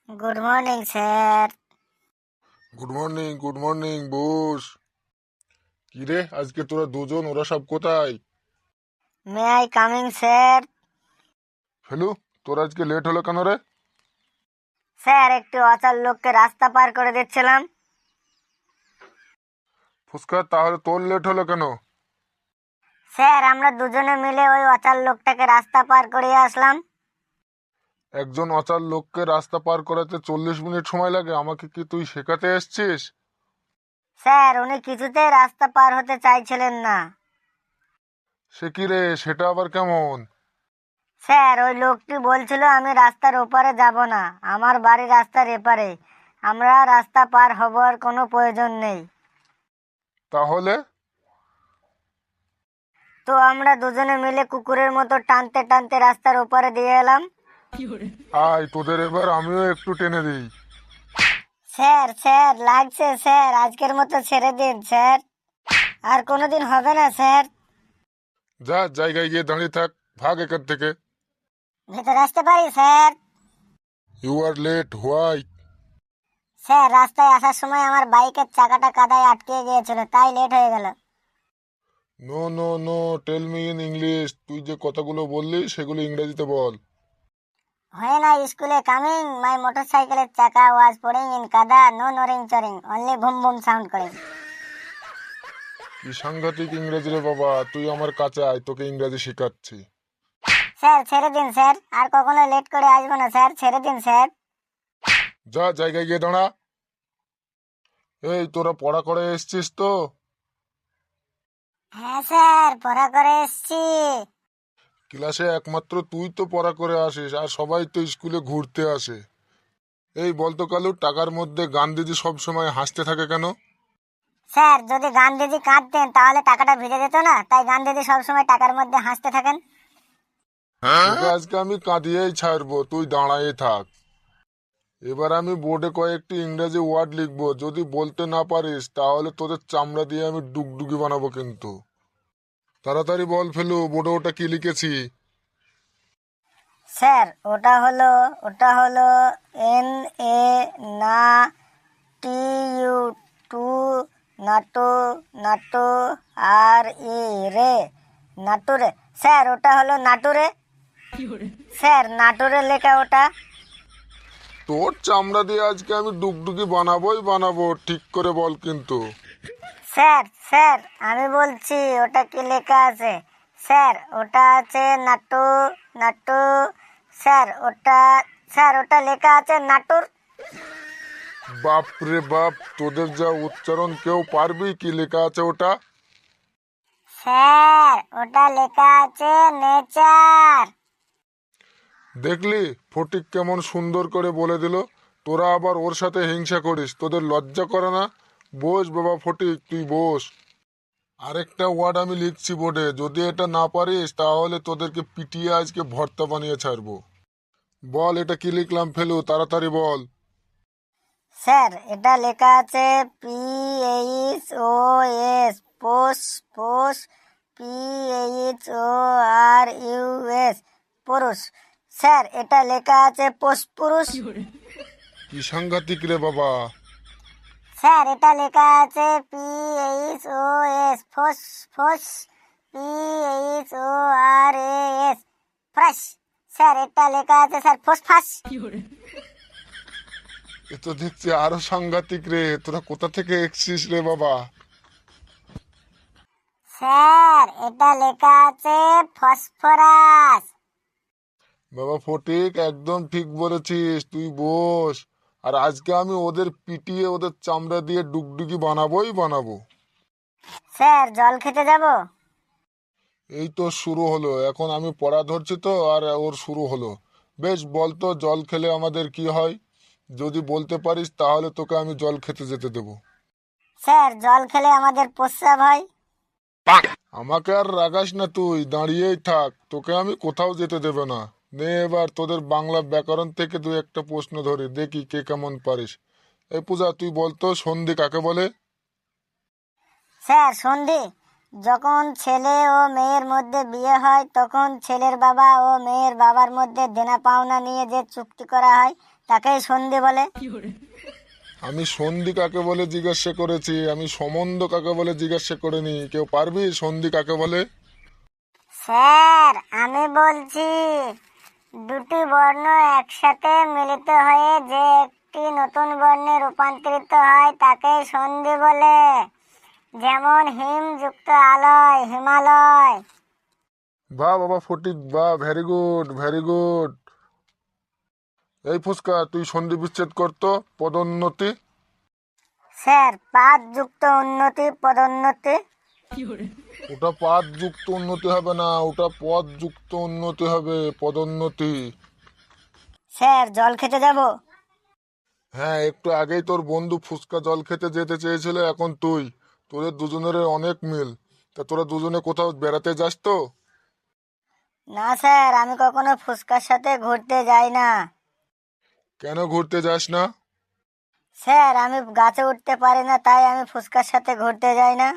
Good morning sir. Good morning boss. কিরে আজকে তোরা দুজন, ওরা সব কোথায়? May I coming sir? Felu, তোর আজকে লেট হলো কেন রে? স্যার একটু অচল লোককে রাস্তা পার করে দিচ্ছিলাম। ফুসকা, তাহলে তোর লেট হলো কেন? স্যার আমরা দুজনে মিলে ওই অচল লোকটাকে রাস্তা পার করিয়ে আসলাম। একজন অচাল লোককে রাস্তা পার করাতে 40 মিনিট সময় লাগে? আমাকে কি তুই শেখাতে এসছিস? স্যার উনি কিছুতেই রাস্তা পার হতে চাইছিলেন না। সে কি রে, সেটা আবার কেমন? স্যার ওই লোকটি বলছিল আমি রাস্তার ওপারে যাব না, আমার বাড়ি রাস্তার এপারে, আমরা রাস্তা পার হবার কোনো প্রয়োজন নেই। তাহলে? তো আমরা দুজনে মিলে কুকুরের মতো টানতে টানতে রাস্তার ওপারে দিয়ে এলাম। আয়, তোদের এবার আমিও একটু টেনে দিই। স্যার স্যার লাগছে স্যার, আজকের মতো ছেড়ে দিন স্যার, আর কোনোদিন হবে না স্যার। যা, জায়গায় গিয়ে দাঁড়িয়ে থাক, ভাগ এখান থেকে। ভেতরে আসতে পারি sir? You are late, why? Sir রাস্তায় আসার সময় আমার বাইকের চাকাটা কাদায় আটকে গিয়েছিল, তাই লেট হয়ে গেল। No no no, tell me in English. তুই যে কথাগুলো বললি সেগুলো ইংরেজিতে বল। হয় না স্কুলে কামিং, মাই মোটরসাইকেলের চাকা ওয়াজ পড়িং ইন কাদা, নো নরিং চরিং, অনলি বুম বুম সাউন্ড করে। কি সাংঘাতিক ইংরেজি রে বাবা! তুই আমার কাছে আয়, তোকে ইংরেজি শেখাচ্ছি। স্যার ছেড়ে দিন স্যার, আর কখনো লেট করে আসবো না স্যার, ছেড়ে দিন স্যার। যা, জায়গায় গিয়ে দাঁড়া। এই, তোরা পড়া করে এসছিস তো? হ্যাঁ স্যার পড়া করে এসছি। ক্লাসে একমাত্র তুই তো পড়া করে আসিস, আর সবাই তো স্কুলে ঘুরতে আসে। এই বলতো কালু, টাকার মধ্যে গান্ধীজি সব সময় হাসতে থাকে কেন? স্যার যদি গান্ধীজি কাঁদতেন তাহলে টাকাটা ভিজে যেত না, তাই গান্ধীজি সবসময় টাকার মধ্যে হাসতে থাকেন। তোকে আজকে আমি কাঁদিয়েই ছাড়বো, তুই দাঁড়াই থাক। এবার আমি বোর্ডে কয়েকটি ইংরেজি ওয়ার্ড লিখবো, যদি বলতে না পারিস তাহলে তোদের চামড়া দিয়ে আমি ডুগডুগি বানাবো কিন্তু। তাড়াতাড়ি বল ফেলু, বোর্ডে ওটা কি লিখেছি? স্যার ওটা হলো এন এ না টি ইউ টু, নাটু, নাটু, আর ই রে, নাটুরে। স্যার ওটা হলো নাটুরে। স্যার নাটুরে লেখা ওটা। তোর চামড়া দিয়ে আজকে আমি ডুগডুগি বানাবোই বানাবো, ঠিক করে বল কিন্তু। স্যার স্যার আমি বলছি ওটা কি লেখা আছে। স্যার ওটা আছে নাটু, নাটু। স্যার ওটা লেখা আছে নাটুর। বাপ রে বাপ, তোদের যা উচ্চারণ, কেউ পারবি? কি লেখা আছে ওটা? স্যার ওটা লেখা আছে নেচার। দেখলি ফটিক কেমন সুন্দর করে বলে দিল। তোরা আবার ওর সাথে হিংসা করিস, তোদের লজ্জা করে না? বস বাবা ফটিক, তুই বস। আরেকটা ওয়ার্ড আমি লিখছি বোর্ডে, যদি এটা না পারিস তাহলে তোদেরকে পিটিয়ে আজকে ভর্তা বানিয়ে ছাড়বো। বল, এটা কি লিখলাম ফেলু, তাড়াতাড়ি বল। স্যার এটা লেখা আছে PHOS, পোষ, পোষ, PHORUS, পুরুষ। স্যার এটা লেখা আছে পোষ পুরুষ। কি সাংঘাতিক রে বাবা! স্যার এটা লেখা আছে PHOS, phos phos, PHORAS, ফ্রাস। Sir এটা লেখা আছে স্যার ফোসফাস। এ তো দেখছি আরো সাংঘাতিক রে, তোরা কোথা থেকে এসছিস রে বাবা? স্যার এটা লেখা আছে ফসফরাস। বাবা ফটিক, একদম ঠিক বলেছিস, তুই বস। আর আজকে আমি ওদের পিটিয়ে ওদের চামড়া দিয়ে ডুগডুগি বানাবোই বানাবো। স্যার জল খেতে যাব? এই তো শুরু হলো, এখন আমি পড়া ধরছি তো, আর ওর শুরু হলো। বেশ, বলতো জল খেলে আমাদের কি হয়? যদি বলতে পারিস তাহলে তোকে আমি জল খেতে যেতে দেবো। স্যার জল খেলে আমাদের প্রস্রাব হয়। আমাকে আর রাগাস না, তুই দাঁড়িয়েই থাক, তোকে আমি কোথাও যেতে দেবে না। নে এবার তোদের বাংলা ব্যাকরণ থেকে তুই একটা প্রশ্ন ধরে দেখি কে কেমন পারিস। এই পূজা, তুই বলতো সন্ধি কাকে বলে? স্যার সন্ধি যখন ছেলে ও মেয়ের মধ্যে বিয়ে হয় তখন ছেলের বাবা ও মেয়ের বাবার মধ্যে দেনা পাওনা নিয়ে যে চুক্তি করা হয় তাকেই সন্ধি বলে। আমি সন্ধি কাকে বলে জিজ্ঞাসা করেছি, আমি সম্বন্ধ কাকে বলে জিজ্ঞাসা করিনি। কেউ পারবি সন্ধি কাকে বলে? স্যার আমি বলছি দুটি বর্ণ একসাথে মিলিত হয়ে যে একটি নতুন বর্ণে রূপান্তরিত হয় তাকে সন্ধি বলে। যেমন হিম যুক্ত আলয়, হিমালয়। বাহ বাবা ফটিক, বাহ, ভেরি গুড, ভেরি গুড। এই ফুসকা, তুই সন্ধি বিচ্ছেদ করতো পদোন্নতি। স্যার পাদ যুক্ত উন্নতি, পদোন্নতি। ওটা পাদ যুক্ত উন্নতি হবে না, ওটা পদ যুক্ত উন্নতি হবে, পদোন্নতি। স্যার জল খেতে যাব। হ্যাঁ, একটু আগেই তোর বন্ধু ফুচকা জল খেতে যেতে চেয়েছিল, এখন তুই। তোদের দুজনের অনেক মিল। তা তোরা দুজনে কোথাও বেড়াতে যাস তো? না স্যার, আমি কখনো ফুচকার সাথে ঘুরতে যাই না। কেন ঘুরতে যাস না? স্যার আমি গাছে উঠতে পারি না, তাই আমি ফুচকার সাথে ঘুরতে যাই না।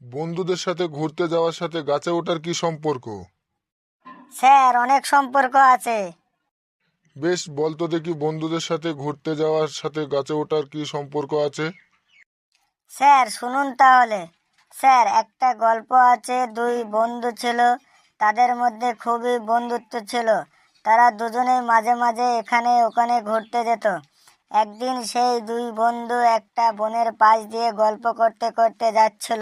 বন্ধুদের সাথে ঘুরতে যাওয়ার সাথে গাছে ওঠার কি সম্পর্ক? স্যার অনেক সম্পর্ক আছে। বেশ, বলতো দেখি বন্ধুদের সাথে ঘুরতে যাওয়ার সাথে গাছে ওঠার কি সম্পর্ক আছে? স্যার শুনুন তাহলে। স্যার একটা গল্প আছে, দুই বন্ধু ছিল, তাদের মধ্যে খুবই বন্ধুত্ব ছিল। তারা দুজনেই মাঝে মাঝে এখানে ওখানে ঘুরতে যেত। একদিন সেই দুই বন্ধু একটা বনের পাশ দিয়ে গল্প করতে করতে যাচ্ছিল।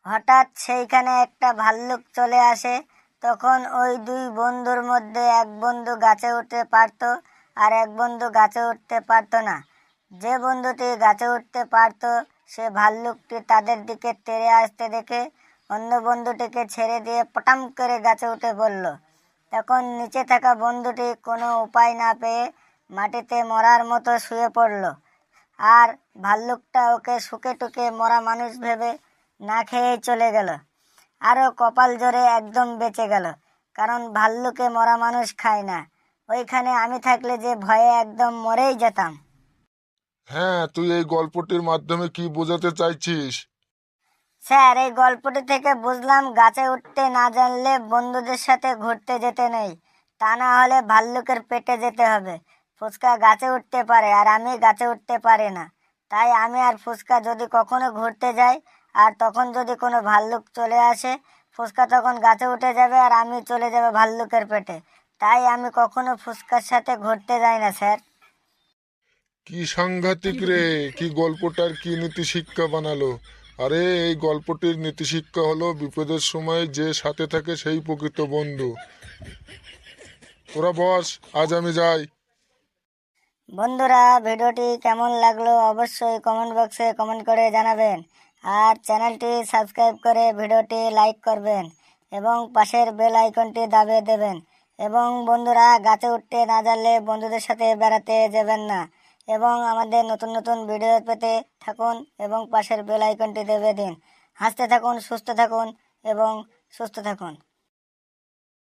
হঠাৎ সেইখানে একটা ভাল্লুক চলে আসে। তখন ওই দুই বন্ধুর মধ্যে এক বন্ধু গাছে উঠতে পারতো আর এক বন্ধু গাছে উঠতে পারতো না। যে বন্ধুটি গাছে উঠতে পারতো সে ভাল্লুকটি তাদের দিকে তেড়ে আসতে দেখে অন্য বন্ধুটিকে ছেড়ে দিয়ে পটাম করে গাছে উঠে পড়ল। তখন নিচে থাকা বন্ধুটি কোনো উপায় না পেয়ে মাটিতে মরার মতো শুয়ে পড়ল। আর ভাল্লুকটা ওকে শুকে টুকে মরা মানুষ ভেবে না খেয়েই চলে গেল। আরও কপাল জোরে একদম বেঁচে গেল, কারণ ভাল্লুকে মরা মানুষ খায় না। ওইখানে আমি থাকলে যে ভয়ে একদম মরেই যেতাম। হ্যাঁ, তুই এই গল্পটির মাধ্যমে কি বোঝাতে চাইছিস? স্যার এই গল্পটি থেকে বুঝলাম গাছে উঠতে না জানলে বন্ধুদের সাথে ঘুরতে যেতে নেই, তা না হলে ভাল্লুকের পেটে যেতে হবে। ফুচকা গাছে উঠতে পারে আর আমি গাছে উঠতে পারি না, তাই আমি আর ফুচকা যদি কখনো ঘুরতে যাই আর তখন যদি কোনো ভাল্লুক চলে আসে, ফুচকা তখন গাছে উঠে যাবে আর আমি চলে যাবে ভাল্লুকের পেটে। তাই আমি কখনো ফুচকার সাথে ঘুরতে যাই না স্যার। কি সাংঘাতিক রে! কি গল্পটার কি নীতি শিক্ষা বানালো! আরে, এই গল্পটির নীতি শিক্ষা হলো বিপদের সময় যে সাথে থাকে সেই প্রকৃত বন্ধু। তোরা বস, আজ আমি যাই। বন্ধুরা ভিডিওটি কেমন লাগলো অবশ্যই কমেন্ট বক্সে কমেন্ট করে জানাবেন। আর চ্যানেলটি সাবস্ক্রাইব করে ভিডিওটি লাইক করবেন এবং পাশের বেল আইকনটি দাবিয়ে দেবেন। এবং বন্ধুরা গাছে উঠতে না জানলে বন্ধুদের সাথে বেড়াতে যাবেন না। এবং আমাদের নতুন নতুন ভিডিও পেতে থাকুন এবং পাশের বেল আইকনটি দেবে দিন। হাসতে থাকুন, সুস্থ থাকুন এবং সুস্থ থাকুন।